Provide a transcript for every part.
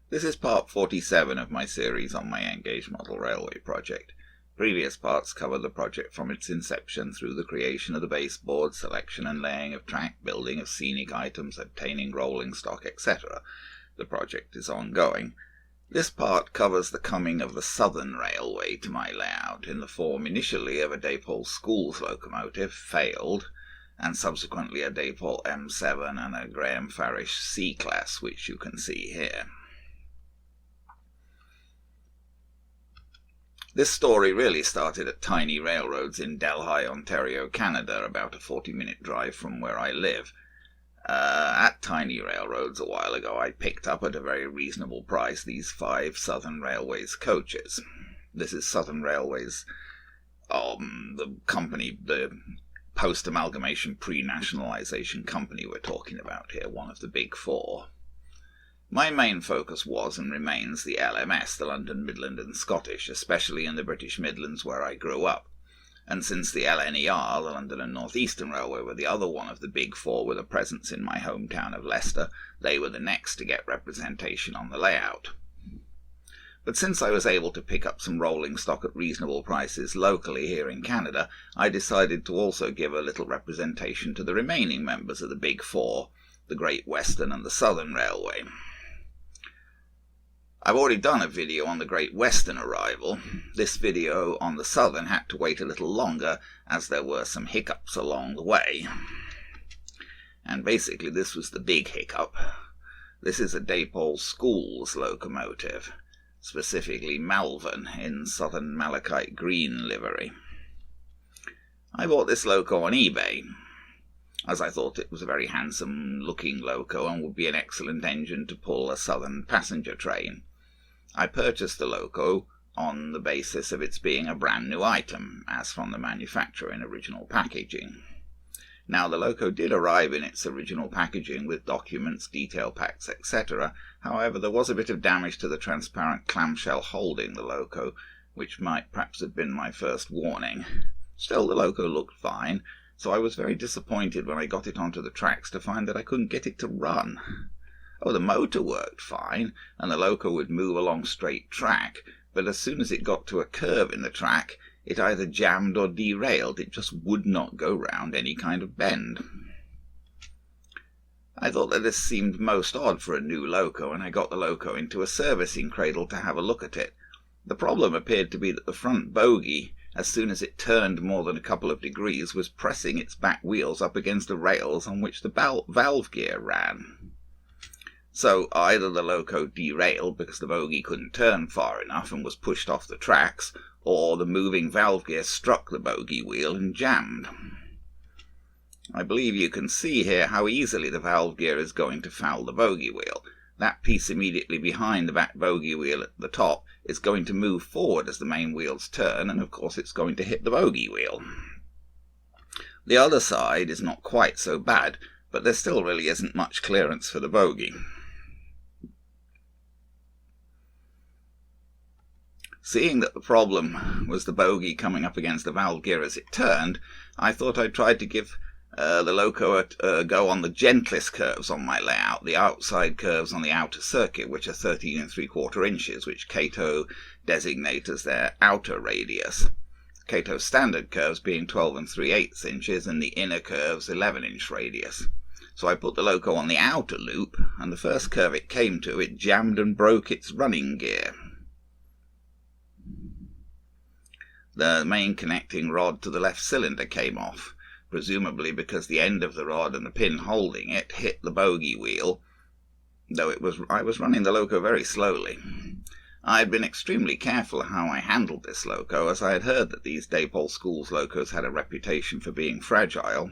This is part 47 of my series on my Engaged Model Railway project. Previous parts cover the project from its inception through the creation of the baseboard, selection and laying of track, building of scenic items, obtaining rolling stock, etc. The project is ongoing. This part covers the coming of the Southern Railway to my layout in the form initially of a Dapol Schools locomotive, failed, and subsequently a Dapol M7 and a Graham Farish C Class, which you can see here. This story really started at tiny railroads in Delhi, Ontario, Canada, about a 40-minute drive from where I live. At tiny railroads a while ago, I picked up at a very reasonable price these 5 Southern Railways coaches. This is Southern Railways, the company, the post-amalgamation pre-nationalisation company we're talking about here, one of the big 4. My main focus was and remains the LMS, the London, Midland and Scottish, especially in the British Midlands where I grew up. And since the LNER, the London and North Eastern Railway, were the other one of the big 4 with a presence in my hometown of Leicester, they were the next to get representation on the layout. But since I was able to pick up some rolling stock at reasonable prices locally here in Canada, I decided to also give a little representation to the remaining members of the big 4, the Great Western and the Southern Railway. I've already done a video on the Great Western arrival. This video on the Southern had to wait a little longer as there were some hiccups along the way. And basically this was the big hiccup. This is a Dapol Schools locomotive, specifically Malvern in Southern Malachite green livery. I bought this loco on eBay, as I thought it was a very handsome looking loco and would be an excellent engine to pull a Southern passenger train. I purchased the loco on the basis of its being a brand new item, as from the manufacturer in original packaging. Now the loco did arrive in its original packaging with documents, detail packs, etc. However, there was a bit of damage to the transparent clamshell holding the loco, which might perhaps have been my first warning. Still, the loco looked fine, so I was very disappointed when I got it onto the tracks to find that I couldn't get it to run. Oh, the motor worked fine, and the loco would move along straight track, but as soon as it got to a curve in the track, it either jammed or derailed. It just would not go round any kind of bend. I thought that this seemed most odd for a new loco, and I got the loco into a servicing cradle to have a look at it. The problem appeared to be that the front bogie, as soon as it turned more than a couple of degrees, was pressing its back wheels up against the rails on which the valve gear ran. So either the loco derailed because the bogie couldn't turn far enough and was pushed off the tracks, or the moving valve gear struck the bogie wheel and jammed. I believe you can see here how easily the valve gear is going to foul the bogie wheel. That piece immediately behind the back bogie wheel at the top is going to move forward as the main wheels turn, and of course it's going to hit the bogie wheel. The other side is not quite so bad, but there still really isn't much clearance for the bogie. Seeing that the problem was the bogie coming up against the valve gear as it turned, I thought I'd try to give the loco a go on the gentlest curves on my layout, the outside curves on the outer circuit, which are 13 3/4 inches, which Cato designate as their outer radius. Cato's standard curves being 12 3/8 inches, and the inner curves 11-inch radius. So I put the loco on the outer loop, and the first curve it came to, it jammed and broke its running gear. The main connecting rod to the left cylinder came off, presumably because the end of the rod and the pin holding it hit the bogie wheel, though I was running the loco very slowly. I had been extremely careful how I handled this loco, as I had heard that these Dapol Schools locos had a reputation for being fragile.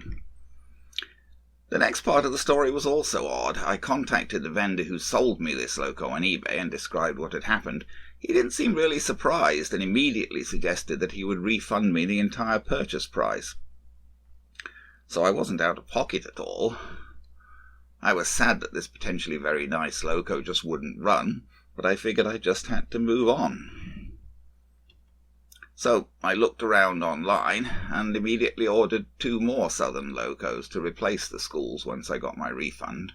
The next part of the story was also odd. I contacted the vendor who sold me this loco on eBay and described what had happened. He didn't seem really surprised and immediately suggested that he would refund me the entire purchase price. So I wasn't out of pocket at all. I was sad that this potentially very nice loco just wouldn't run, but I figured I just had to move on. So I looked around online and immediately ordered 2 more Southern locos to replace the Schools once I got my refund.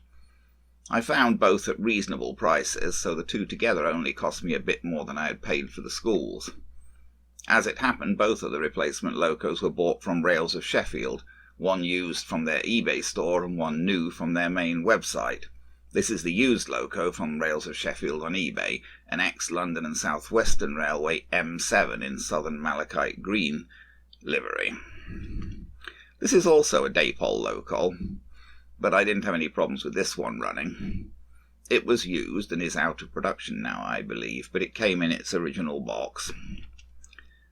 I found both at reasonable prices, so the two together only cost me a bit more than I had paid for the schools. As it happened, both of the replacement locos were bought from Rails of Sheffield, one used from their eBay store and one new from their main website. This is the used loco from Rails of Sheffield on eBay, an ex-London and South Western Railway M7 in southern malachite green livery. This is also a Dapol loco, but I didn't have any problems with this one running. It was used and is out of production now, I believe, but it came in its original box.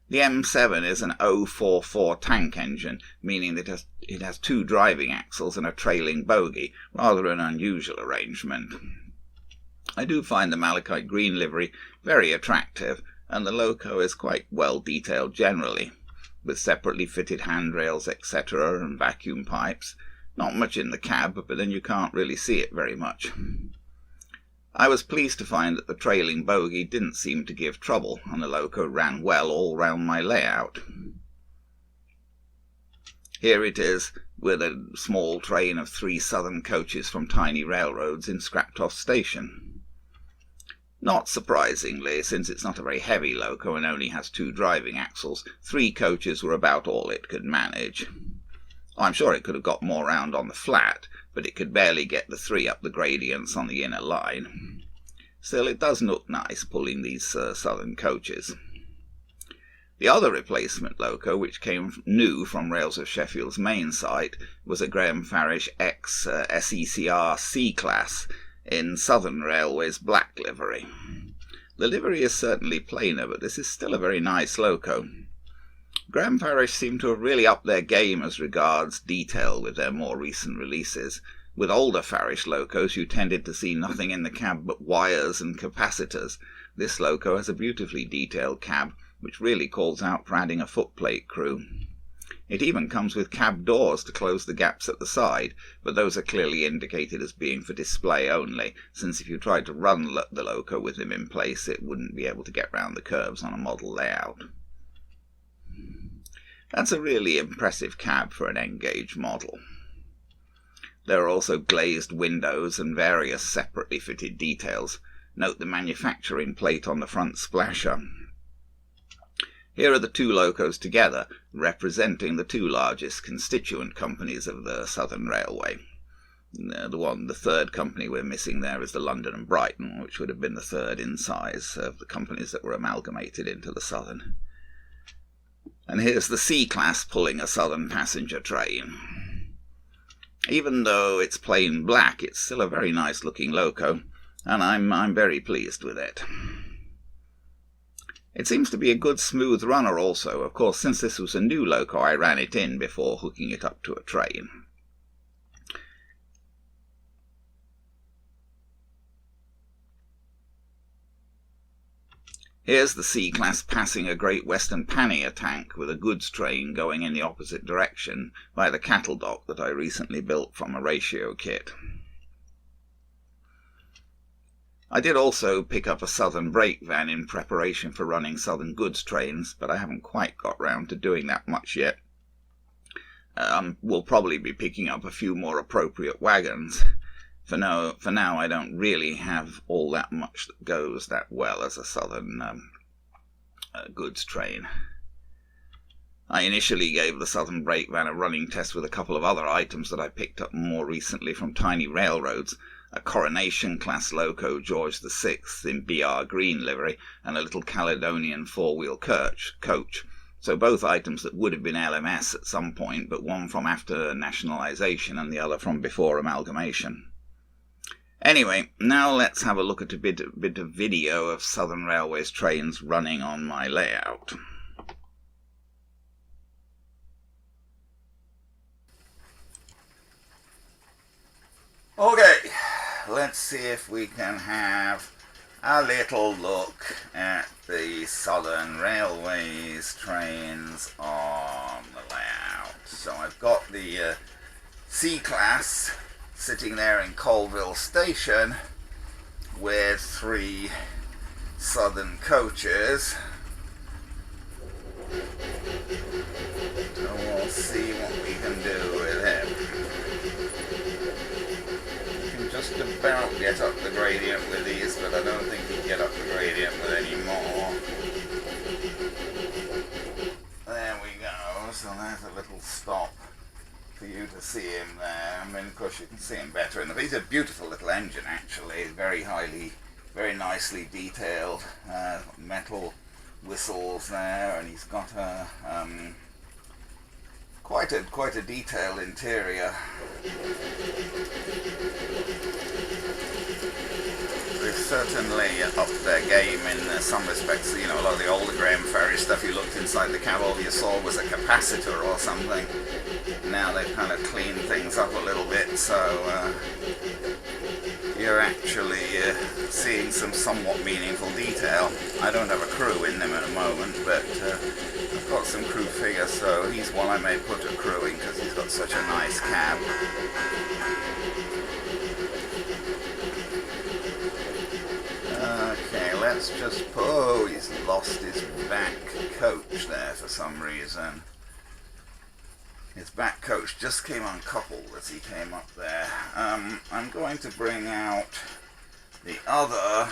The M7 is an 044 tank engine, meaning that it has two driving axles and a trailing bogie, rather an unusual arrangement. I do find the malachite green livery very attractive, and the loco is quite well detailed generally, with separately fitted handrails, etc., and vacuum pipes. Not much in the cab, but then you can't really see it very much. I was pleased to find that the trailing bogie didn't seem to give trouble, and the loco ran well all round my layout. Here it is, with a small train of 3 southern coaches from tiny railroads in Scraptoft Station. Not surprisingly, since it's not a very heavy loco and only has 2 driving axles, 3 coaches were about all it could manage. I'm sure it could have got more round on the flat, but it could barely get the 3 up the gradients on the inner line. Still, it does look nice pulling these southern coaches. The other replacement loco, which came new from Rails of Sheffield's main site, was a Graham Farish SECR C Class in Southern Railway's black livery. The livery is certainly plainer, but this is still a very nice loco. Graham Farish seem to have really upped their game as regards detail with their more recent releases. With older Farish locos, you tended to see nothing in the cab but wires and capacitors. This loco has a beautifully detailed cab, which really calls out for adding a footplate crew. It even comes with cab doors to close the gaps at the side, but those are clearly indicated as being for display only, since if you tried to run the loco with them in place, it wouldn't be able to get round the curves on a model layout. That's a really impressive cab for an N-gauge model. There are also glazed windows and various separately fitted details. Note the manufacturing plate on the front splasher. Here are the 2 locos together, representing the 2 largest constituent companies of the Southern Railway. The third company we're missing there is the London and Brighton, which would have been the third in size of the companies that were amalgamated into the Southern. And here's the C Class pulling a Southern passenger train. Even though it's plain black, it's still a very nice looking loco, and I'm very pleased with it. It seems to be a good smooth runner also. Of course, since this was a new loco, I ran it in before hooking it up to a train. Here's the C Class passing a Great Western pannier tank with a goods train going in the opposite direction by the cattle dock that I recently built from a ratio kit. I did also pick up a Southern brake van in preparation for running Southern goods trains, but I haven't quite got round to doing that much yet. We'll probably be picking up a few more appropriate wagons. For now, I don't really have all that much that goes that well as a Southern goods train. I initially gave the Southern brake van a running test with a couple of other items that I picked up more recently from tiny railroads, a Coronation Class loco George VI in BR green livery, and a little Caledonian 4-wheel coach. So both items that would have been LMS at some point, but one from after nationalisation and the other from before amalgamation. Anyway, now let's have a look at a bit of video of Southern Railway's trains running on my layout. Okay, let's see if we can have a little look at the Southern Railway's trains on the layout. So I've got the C Class sitting there in Colville Station with 3 Southern coaches. So we'll see what we can do with him. You can just just about get up the gradient with these, but I don't think he'd get up the gradient with any more. There we go, so there's a little stop for you to see him there. I mean, of course you can see him better in the... He's a beautiful little engine actually, very nicely detailed, metal whistles there, and he's got a quite a detailed interior. They've certainly upped their game in some respects. You know, a lot of the older Graham Farish stuff, you looked inside the cab, all you saw was a capacitor or something. Now they've kind of cleaned things up a little bit, so you're actually seeing some somewhat meaningful detail. I don't have a crew in them at the moment, but I've got some crew figures, so he's one I may put a crew in because he's got such a nice cab. Okay, let's just... Oh, he's lost his back coach there for some reason. His back coach just came uncoupled as he came up there. I'm going to bring out the other...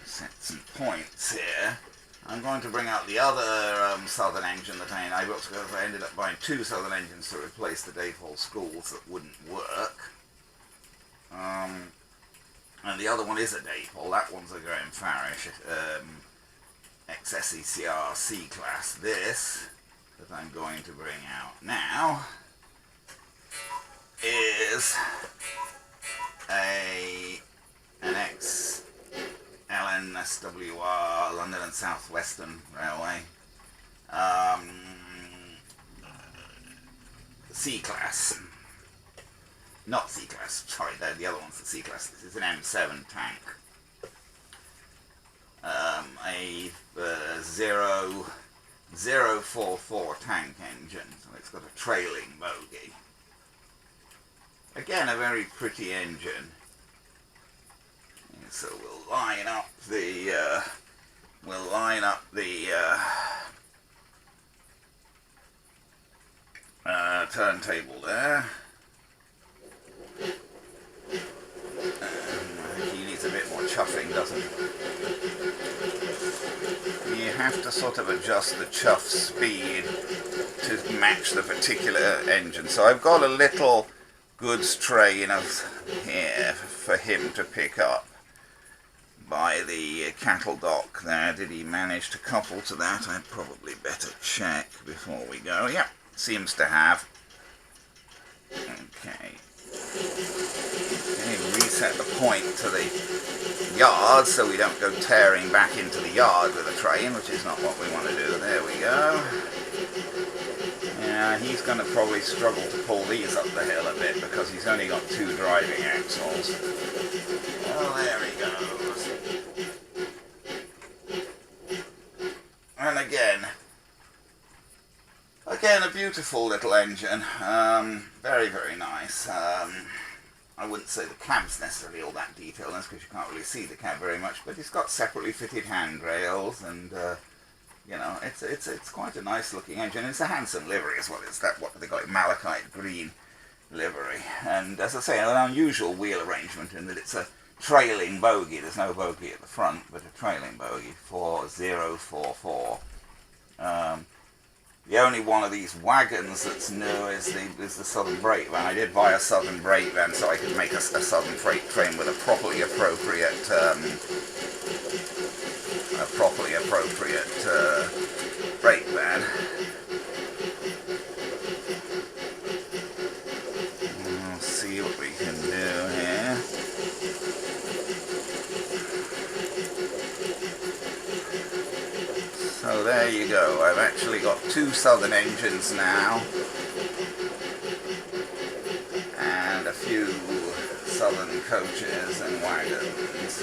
Set some points here. I'm going to bring out the other Southern engine that I bought, because I ended up buying two Southern engines to replace the Dapol Schools that wouldn't work. And the other one is a Dapol. That one's a Graham Farish XSECR C Class. This that I'm going to bring out now is an LNSWR, London and South Western Railway, C Class. Not C Class, sorry, the other one's the C Class. This is an M7 tank. A 044 tank engine, so it's got a trailing bogie. Again, a very pretty engine. And so we'll line up the turntable there. He needs a bit more chuffing, doesn't he? You have to sort of adjust the chuff speed to match the particular engine. So I've got a little goods train of here for him to pick up by the cattle dock there. Did he manage to couple to that? I'd probably better check before we go. Yeah, seems to have. Okay. Reset the point to the yard so we don't go tearing back into the yard with the train, which is not what we want to do. There we go. Yeah, he's going to probably struggle to pull these up the hill a bit because he's only got two driving axles. Well, there he goes. And again, a beautiful little engine. Very, very nice. I wouldn't say the cab's necessarily all that detailed, that's because you can't really see the cab very much, but it's got separately fitted handrails, and you know, it's quite a nice looking engine. It's a handsome livery as well. It's that, what they call it, malachite green livery, and as I say, an unusual wheel arrangement in that it's a trailing bogie. There's no bogie at the front, but a trailing bogie, 4044. The only one of these wagons that's new is the Southern Brake Van. I did buy a Southern Brake Van so I could make a Southern freight train with a properly appropriate brake van. We'll see what we can do here. So there you go, I've actually got two Southern engines now, and a few Southern coaches and wagons.